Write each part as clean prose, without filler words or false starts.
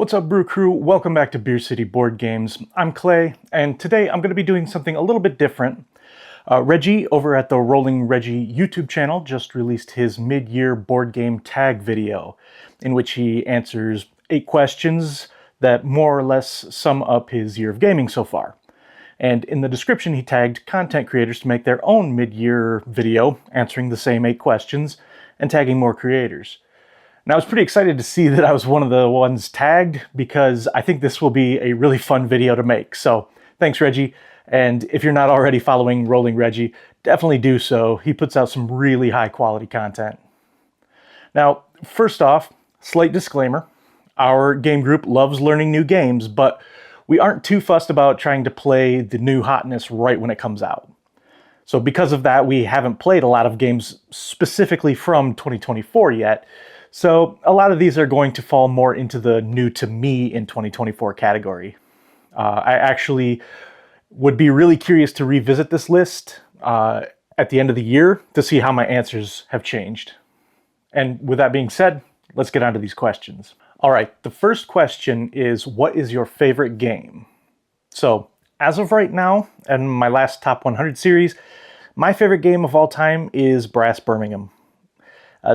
What's up, Brew Crew? Welcome back to Beer City Board Games. I'm Clay, and today I'm going to be doing something a little bit different. Reggie over at the Rolling Reggie YouTube channel just released his mid-year board game tag video, in which he answers 8 questions that more or less sum up his year of gaming so far. And in the description, he tagged content creators to make their own mid-year video answering the same 8 questions and tagging more creators. And I was pretty excited to see that I was one of the ones tagged because I think this will be a really fun video to make. So thanks, Reggie. And if you're not already following Rolling Reggie, definitely do so. He puts out some really high quality content. Now, first off, slight disclaimer. Our game group loves learning new games, but we aren't too fussed about trying to play the new hotness right when it comes out. So because of that, we haven't played a lot of games specifically from 2024 yet. So a lot of these are going to fall more into the new to me in 2024 category. I actually would be really curious to revisit this list at the end of the year to see how my answers have changed. And with that being said, let's get on to these questions. All right, the first question is, what is your favorite game? So as of right now, and my last Top 100 series, my favorite game of all time is Brass Birmingham.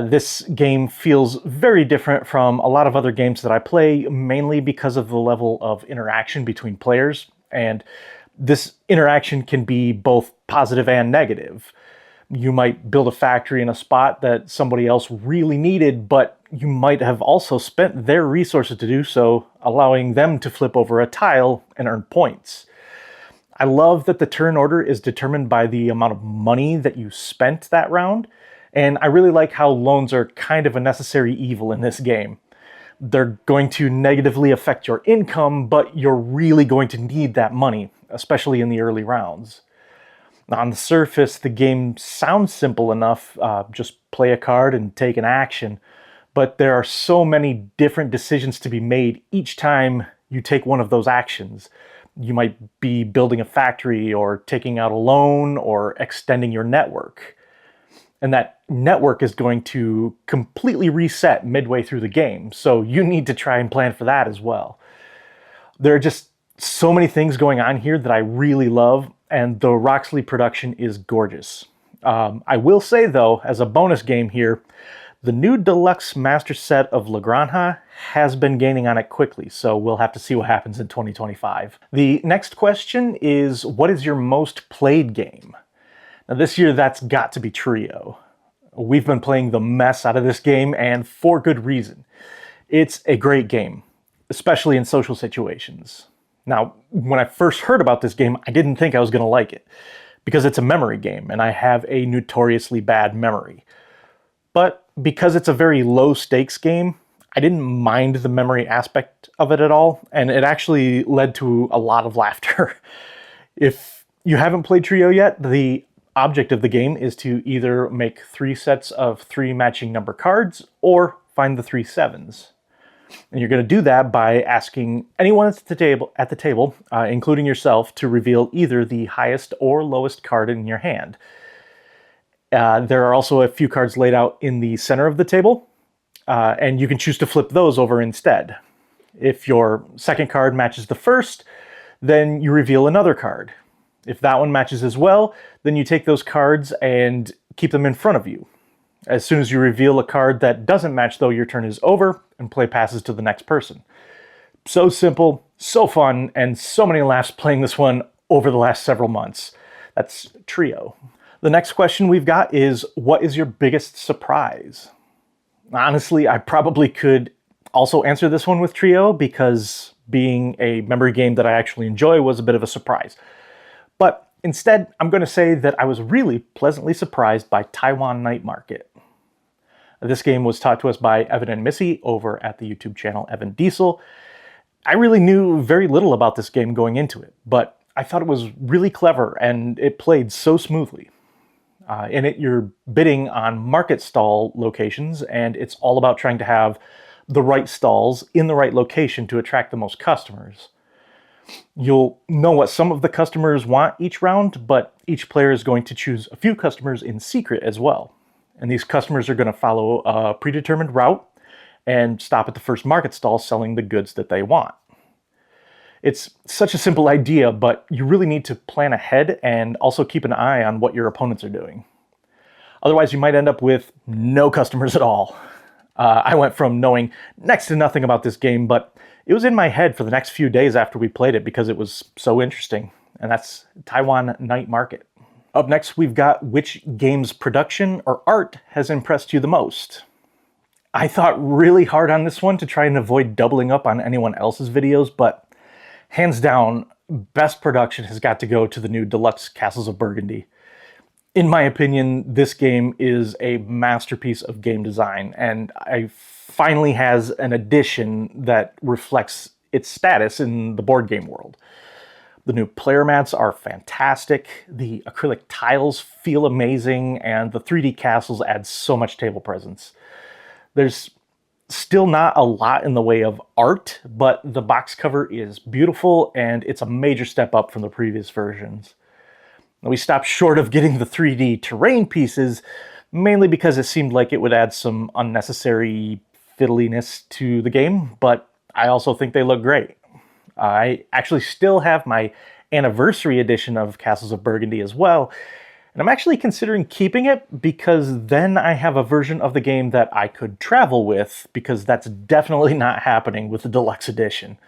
This game feels very different from a lot of other games that I play, mainly because of the level of interaction between players. And this interaction can be both positive and negative. You might build a factory in a spot that somebody else really needed, but you might have also spent their resources to do so, allowing them to flip over a tile and earn points. I love that the turn order is determined by the amount of money that you spent that round. And I really like how loans are kind of a necessary evil in this game. They're going to negatively affect your income, but you're really going to need that money, especially in the early rounds. On the surface, the game sounds simple enough, just play a card and take an action, but there are so many different decisions to be made each time you take one of those actions. You might be building a factory, or taking out a loan, or extending your network. And that network is going to completely reset midway through the game, so you need to try and plan for that as well. There are just so many things going on here that I really love, and the Roxley production is gorgeous. I will say, though, as a bonus game here, the new deluxe master set of La Granja has been gaining on it quickly, so we'll have to see what happens in 2025. The next question is, what is your most played game? Now this year, that's got to be Trio. We've been playing the mess out of this game, and for good reason. It's a great game, especially in social situations. Now, when I first heard about this game, I didn't think I was going to like it, because it's a memory game, and I have a notoriously bad memory. But because it's a very low-stakes game, I didn't mind the memory aspect of it at all, and it actually led to a lot of laughter. If you haven't played Trio yet, the object of the game is to either make 3 sets of 3 matching number cards or find the 3 sevens. And you're going to do that by asking anyone at the table, including yourself, to reveal either the highest or lowest card in your hand. There are also a few cards laid out in the center of the table, and you can choose to flip those over instead. If your second card matches the first, then you reveal another card. If that one matches as well, then you take those cards and keep them in front of you. As soon as you reveal a card that doesn't match, though, your turn is over and play passes to the next person. So simple, so fun, and so many laughs playing this one over the last several months. That's Trio. The next question we've got is, what is your biggest surprise? Honestly, I probably could also answer this one with Trio, because being a memory game that I actually enjoy was a bit of a surprise. But instead, I'm going to say that I was really pleasantly surprised by Taiwan Night Market. This game was taught to us by Evan and Missy over at the YouTube channel Evan Diesel. I really knew very little about this game going into it, but I thought it was really clever and it played so smoothly. In it, you're bidding on market stall locations, and it's all about trying to have the right stalls in the right location to attract the most customers. You'll know what some of the customers want each round, but each player is going to choose a few customers in secret as well. And these customers are going to follow a predetermined route, and stop at the first market stall selling the goods that they want. It's such a simple idea, but you really need to plan ahead and also keep an eye on what your opponents are doing. Otherwise, you might end up with no customers at all. I went from knowing next to nothing about this game, but it was in my head for the next few days after we played it because it was so interesting. And that's Taiwan Night Market. Up next, we've got which game's production or art has impressed you the most. I thought really hard on this one to try and avoid doubling up on anyone else's videos, but hands down, best production has got to go to the new Deluxe Castles of Burgundy. In my opinion, this game is a masterpiece of game design, and it finally has an addition that reflects its status in the board game world. The new player mats are fantastic, the acrylic tiles feel amazing, and the 3D castles add so much table presence. There's still not a lot in the way of art, but the box cover is beautiful, and it's a major step up from the previous versions. We stopped short of getting the 3D terrain pieces, mainly because it seemed like it would add some unnecessary fiddliness to the game, but I also think they look great. I actually still have my anniversary edition of Castles of Burgundy as well, and I'm actually considering keeping it because then I have a version of the game that I could travel with, because that's definitely not happening with the deluxe edition.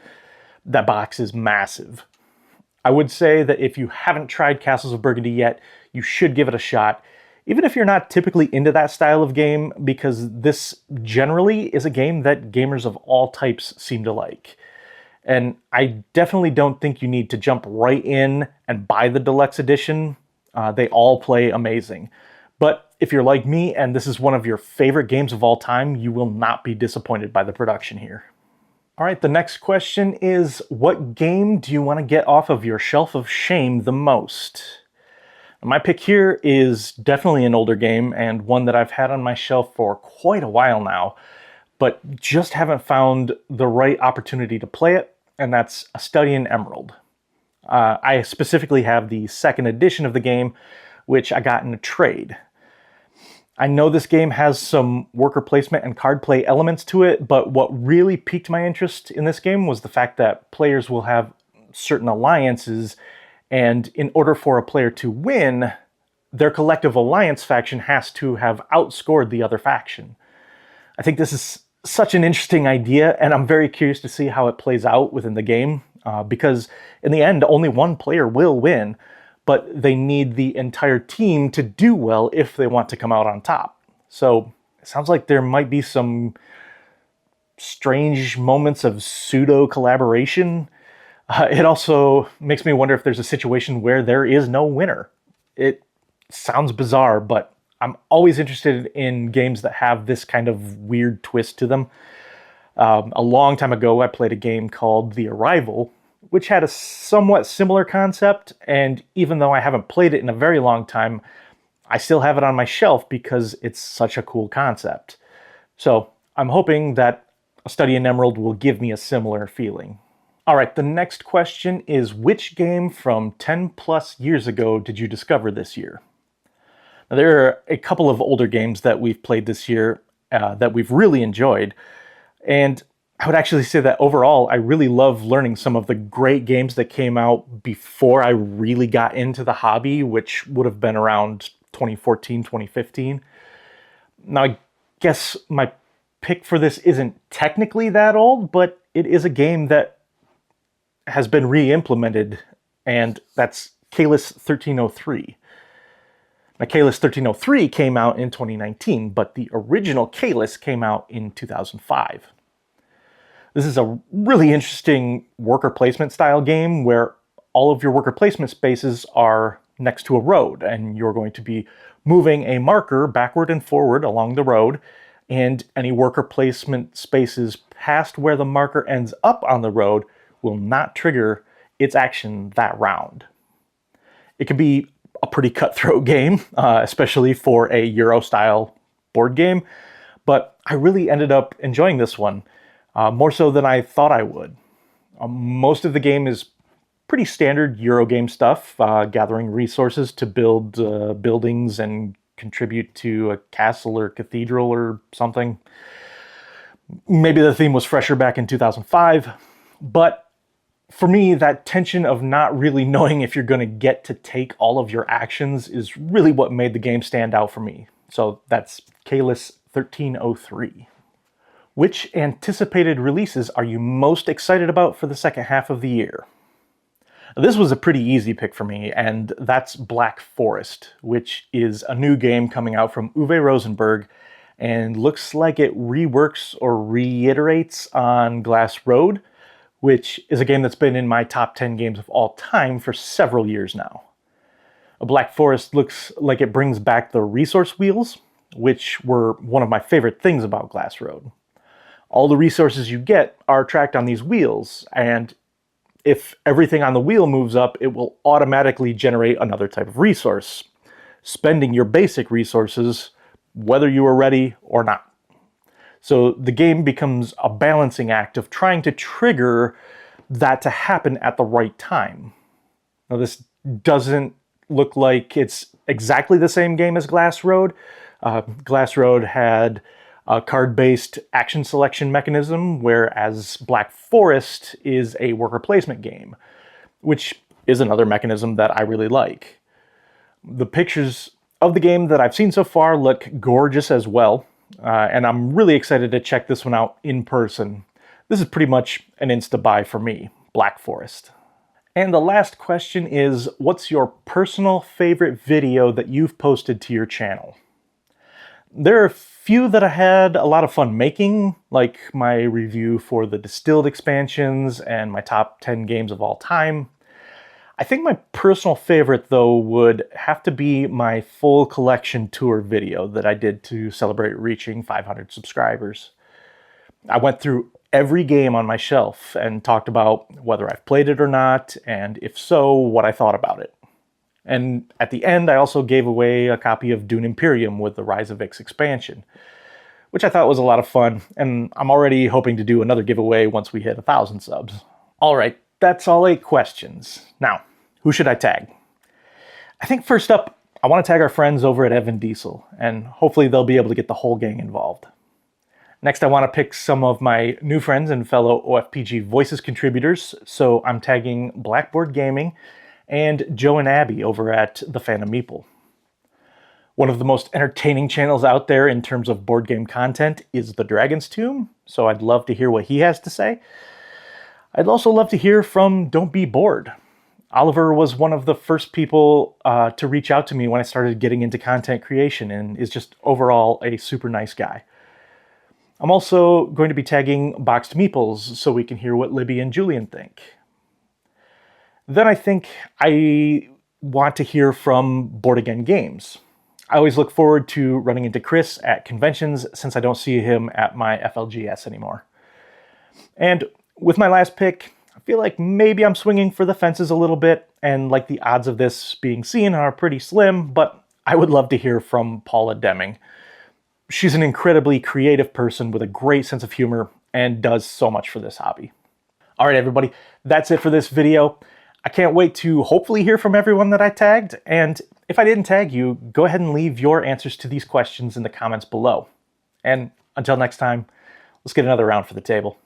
That box is massive. I would say that if you haven't tried Castles of Burgundy yet, you should give it a shot, even if you're not typically into that style of game, because this generally is a game that gamers of all types seem to like. And I definitely don't think you need to jump right in and buy the deluxe edition. They all play amazing. But if you're like me and this is one of your favorite games of all time, you will not be disappointed by the production here. All right, the next question is, what game do you want to get off of your shelf of shame the most? My pick here is definitely an older game and one that I've had on my shelf for quite a while now, but just haven't found the right opportunity to play it, and that's A Study in Emerald. I specifically have the second edition of the game, which I got in a trade. I know this game has some worker placement and card play elements to it, but what really piqued my interest in this game was the fact that players will have certain alliances, and in order for a player to win, their collective alliance faction has to have outscored the other faction. I think this is such an interesting idea, and I'm very curious to see how it plays out within the game, because in the end, only one player will win, but they need the entire team to do well if they want to come out on top. So it sounds like there might be some strange moments of pseudo-collaboration. It also makes me wonder if there's a situation where there is no winner. It sounds bizarre, but I'm always interested in games that have this kind of weird twist to them. A long time ago, I played a game called The Arrival, which had a somewhat similar concept, and even though I haven't played it in a very long time, I still have it on my shelf because it's such a cool concept. So I'm hoping that A Study in Emerald will give me a similar feeling. All right, the next question is, which game from 10 plus years ago did you discover this year? Now, there are a couple of older games that we've played this year that we've really enjoyed, and I would actually say that overall, I really love learning some of the great games that came out before I really got into the hobby, which would have been around 2014, 2015. Now, I guess my pick for this isn't technically that old, but it is a game that has been re-implemented, and that's Caylus 1303. Now, Caylus 1303 came out in 2019, but the original Caylus came out in 2005. This is a really interesting worker placement style game where all of your worker placement spaces are next to a road, and you're going to be moving a marker backward and forward along the road, and any worker placement spaces past where the marker ends up on the road will not trigger its action that round. It can be a pretty cutthroat game, especially for a Euro-style board game, but I really ended up enjoying this one. More so than I thought I would. Most of the game is pretty standard Eurogame stuff, gathering resources to build buildings and contribute to a castle or cathedral or something. Maybe the theme was fresher back in 2005, but for me, that tension of not really knowing if you're going to get to take all of your actions is really what made the game stand out for me. So that's Kalis 1303. Which anticipated releases are you most excited about for the second half of the year? This was a pretty easy pick for me, and that's Black Forest, which is a new game coming out from Uwe Rosenberg, and looks like it reworks or reiterates on Glass Road, which is a game that's been in my top 10 games of all time for several years now. Black Forest looks like it brings back the resource wheels, which were one of my favorite things about Glass Road. All the resources you get are tracked on these wheels, and if everything on the wheel moves up, it will automatically generate another type of resource, spending your basic resources whether you are ready or not. So the game becomes a balancing act of trying to trigger that to happen at the right time. Now, this doesn't look like it's exactly the same game as Glass Road. Glass Road had a card-based action selection mechanism, whereas Black Forest is a worker placement game, which is another mechanism that I really like. The pictures of the game that I've seen so far look gorgeous as well. And I'm really excited to check this one out in person. This is pretty much an insta-buy for me, Black Forest. And the last question is, what's your personal favorite video that you've posted to your channel? There are a few that I had a lot of fun making, like my review for the Distilled expansions and my top 10 games of all time. I think my personal favorite, though, would have to be my full collection tour video that I did to celebrate reaching 500 subscribers. I went through every game on my shelf and talked about whether I've played it or not, and if so, what I thought about it. And at the end, I also gave away a copy of Dune Imperium with the Rise of Ix expansion, which I thought was a lot of fun, and I'm already hoping to do another giveaway once we hit 1,000 subs. All right, that's all 8 questions. Now, who should I tag? I think first up, I want to tag our friends over at Evan Diesel, and hopefully they'll be able to get the whole gang involved. Next, I want to pick some of my new friends and fellow OFPG Voices contributors, so I'm tagging Blackboard Gaming and Joe and Abby over at The Phantom Meeple. One of the most entertaining channels out there in terms of board game content is The Dragon's Tomb, so I'd love to hear what he has to say. I'd also love to hear from Don't Be Bored. Oliver was one of the first people to reach out to me when I started getting into content creation and is just overall a super nice guy. I'm also going to be tagging Boxed Meeples so we can hear what Libby and Julian think. Then I think I want to hear from Board Again Games. I always look forward to running into Chris at conventions since I don't see him at my FLGS anymore. And with my last pick, I feel like maybe I'm swinging for the fences a little bit, and like the odds of this being seen are pretty slim, but I would love to hear from Paula Deming. She's an incredibly creative person with a great sense of humor and does so much for this hobby. All right, everybody, that's it for this video. I can't wait to hopefully hear from everyone that I tagged, and if I didn't tag you, go ahead and leave your answers to these questions in the comments below. And until next time, let's get another round for the table.